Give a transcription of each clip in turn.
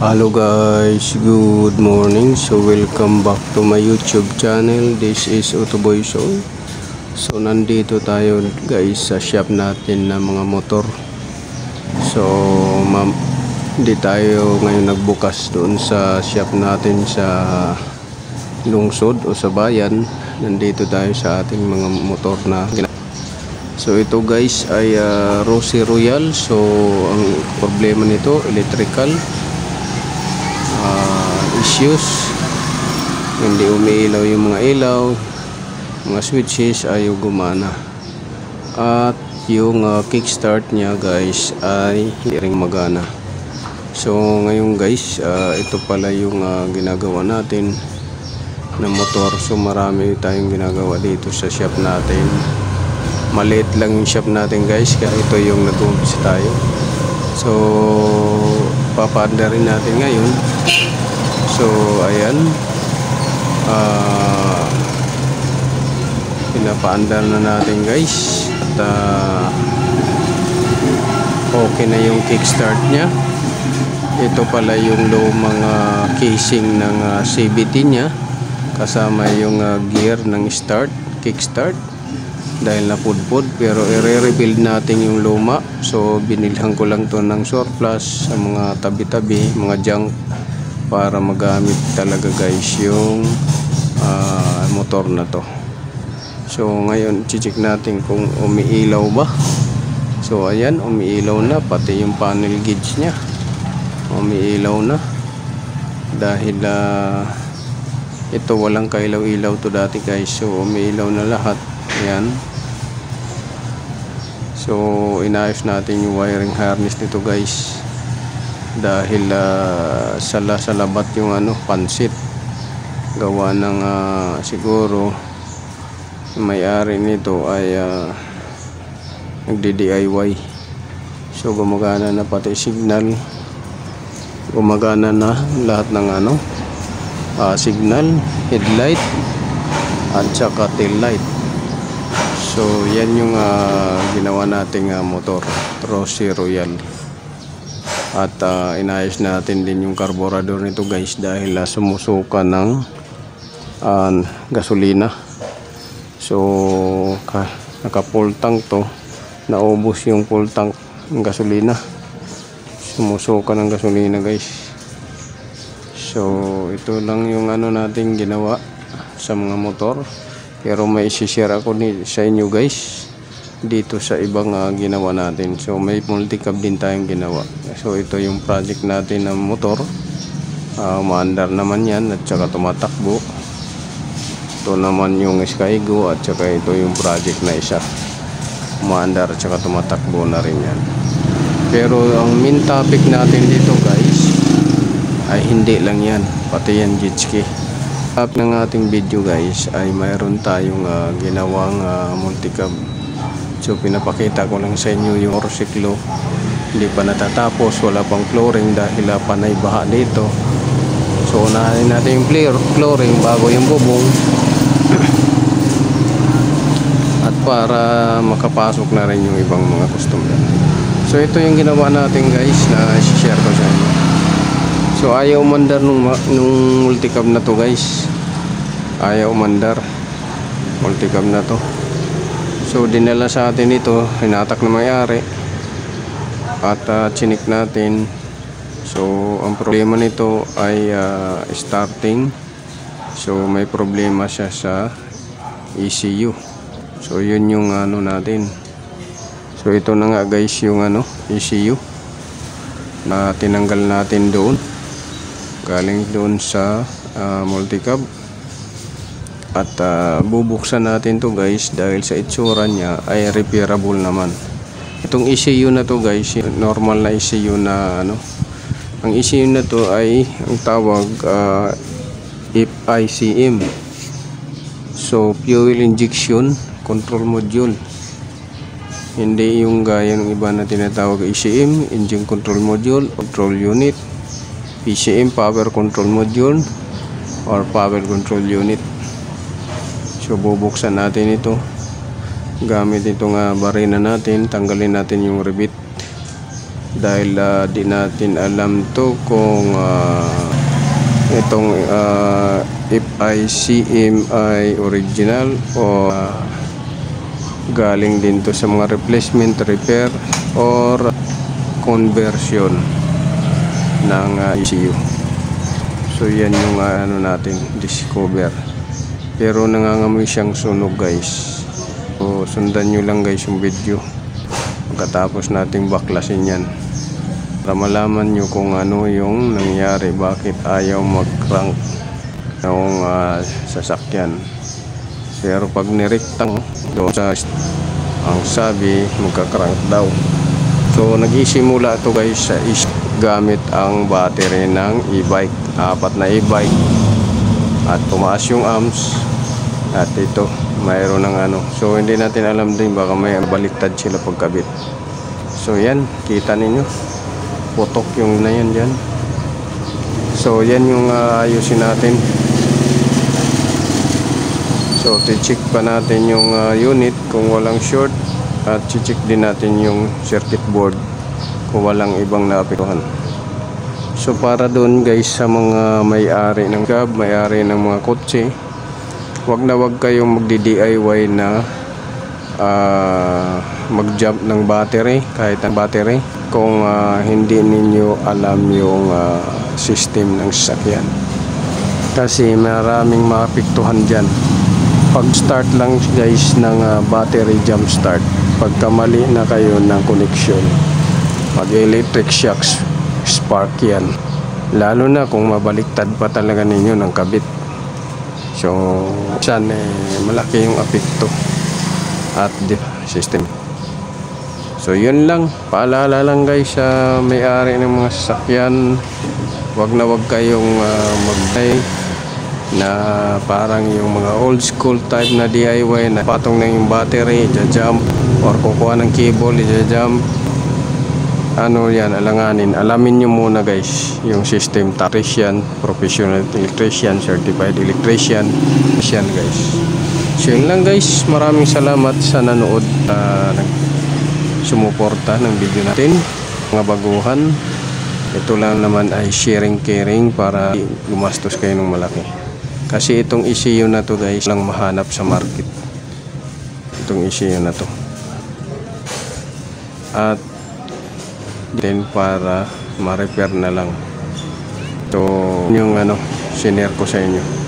Hello guys, good morning. So welcome back to my YouTube channel. This is Otoboy Show. So nandito tayo guys sa shop natin ng mga motor. So hindi tayo ngayon nagbukas doon sa shop natin sa lungsod o sa bayan. Nandito tayo sa ating mga motor na so ito guys ay Rossi Royal. So ang problema nito electrical issues, hindi umiilaw yung mga ilaw, mga switches ayaw gumana, at yung kickstart niya guys ay hindi rin magana. So ngayon guys, ito pala yung ginagawa natin na motor. So marami tayong ginagawa dito sa shop natin. Maliit lang yung shop natin guys, kaya ito yung nag-umpisa tayo. So papaanda rin natin ngayon. So ayan, pinapaandar na natin guys, at okay na yung kickstart nya. Ito pala yung lumang casing ng CVT nya, kasama yung gear ng kickstart dahil napudpod, pero i-rebuild natin yung luma. So binilhan ko lang to ng surplus sa mga tabi-tabi, mga junk, para magamit talaga guys yung motor na to. So ngayon check natin kung umiilaw ba. So ayan, umiilaw na, pati yung panel gauge nya umiilaw na, dahil ito walang kailaw-ilaw to dati guys. So umiilaw na lahat. Ayan. So inayos natin yung wiring harness nito guys, dahil sa labat yung pansit, gawa ng siguro may-ari nito ay nagdi-DIY. So gumagana na pati signal, gumagana na lahat ng signal, headlight at saka tail light. So yan yung ginawa nating motor Rossi Royal. At inayos natin din yung carburetor nito guys, dahil sumusuka ng gasolina. So naka full tank to, naubos yung full tank ng gasolina, sumusuka ng gasolina guys. So ito lang yung natin ginawa sa mga motor, pero may isi-share ako sa inyo guys dito sa ibang ginawa natin. So may multi-cab din tayong ginawa. So ito yung project natin ng motor, maandar naman yan at saka tumatakbo. Ito naman yung Skygo, at saka ito yung project na isa, maandar at saka tumatakbo na rin yan. Pero ang main topic natin dito guys ay hindi lang yan, pati yan jet ski. Up ng ating video guys ay mayroon tayong ginawang multi-cab. So pinapakita ko lang sa inyo yung motorsiklo, hindi pa natatapos, wala pang flooring dahil panay baha dito. So unahin natin yung flooring bago yung bubong at para makapasok na rin yung ibang mga customer. So ito yung ginawa natin guys na i-share ko sa inyo. So ayaw umandar nung multicab na to guys, ayaw umandar, multicab na to. So dinala sa atin ito, hinatak na may-ari at chinik natin. So ang problema nito ay starting. So may problema siya sa ECU. So yun yung natin. So ito na nga guys yung ECU na tinanggal natin doon, galing doon sa multicab. At bubuksan natin to guys, dahil sa itsura niya ay repairable naman. Itong ECU na to guys, normal na ECU na ang ECU na to ay ang tawag FICM. So fuel injection control module, hindi yung gaya ng iba na tinatawag ECM, engine control module, control unit, PCM, power control module or power control unit. So bubuksan natin ito gamit itong barina natin, tanggalin natin yung rebit dahil di natin alam to kung itong FICM ay original o galing din to sa mga replacement, repair or conversion ng ECU. So yan yung ano natin discover, pero nangangamoy siyang sunog guys. So sundan nyo lang guys yung video pagkatapos nating baklasin yan para malaman nyo kung ano yung nangyari, bakit ayaw mag-crank ng sasakyan. Pero pag nirektang doon sa ang sabi magka-crank daw. So nag-isimula to guys sa gamit ang battery ng e-bike, 4 na e-bike, at tumaas yung amps, at ito mayroon ng ano. So hindi natin alam din, baka may baliktad sila pagkabit. So yan, kita ninyo putok yung na yan dyan. So yan yung ayusin natin. So check pa natin yung unit kung walang short, at check din natin yung circuit board kung walang ibang naapektuhan. So para doon guys sa mga may-ari ng cab, may-ari ng mga kotse, wag kayong magdi-DIY na mag-jump ng battery, kahit ang battery, kung hindi ninyo alam yung system ng sasakyan, kasi maraming maapektuhan dyan. Pag start lang guys ng battery jump start, pagka mali na kayo ng connection, mag electric shocks, spark yan, lalo na kung mabaliktad pa talaga ninyo ng kabit. So saan malaki yung apekto at system. So yun lang, paalala lang guys sa may-ari ng mga sasakyan, wag kayong mag-buy na parang yung mga old school type na DIY na patong na yung battery, jump, or kukuha ng cable, jump. Ano yan, alanganin. Alamin nyo muna guys yung system. Electrician, professional electrician, certified electrician, yan guys. So yun lang guys, maraming salamat sa nanood, sumuporta ng video natin. Mga baguhan, ito lang naman ay sharing caring para gumastos kayo ng malaki. Kasi itong ECU na to guys lang mahanap sa market, itong ECU na to. At din para ma-repair na lang. So yung ano, sinare ko sa inyo.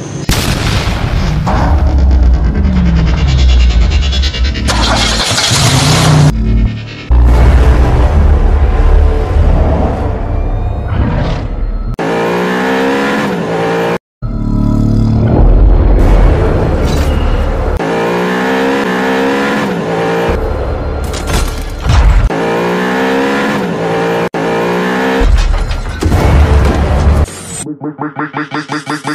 Make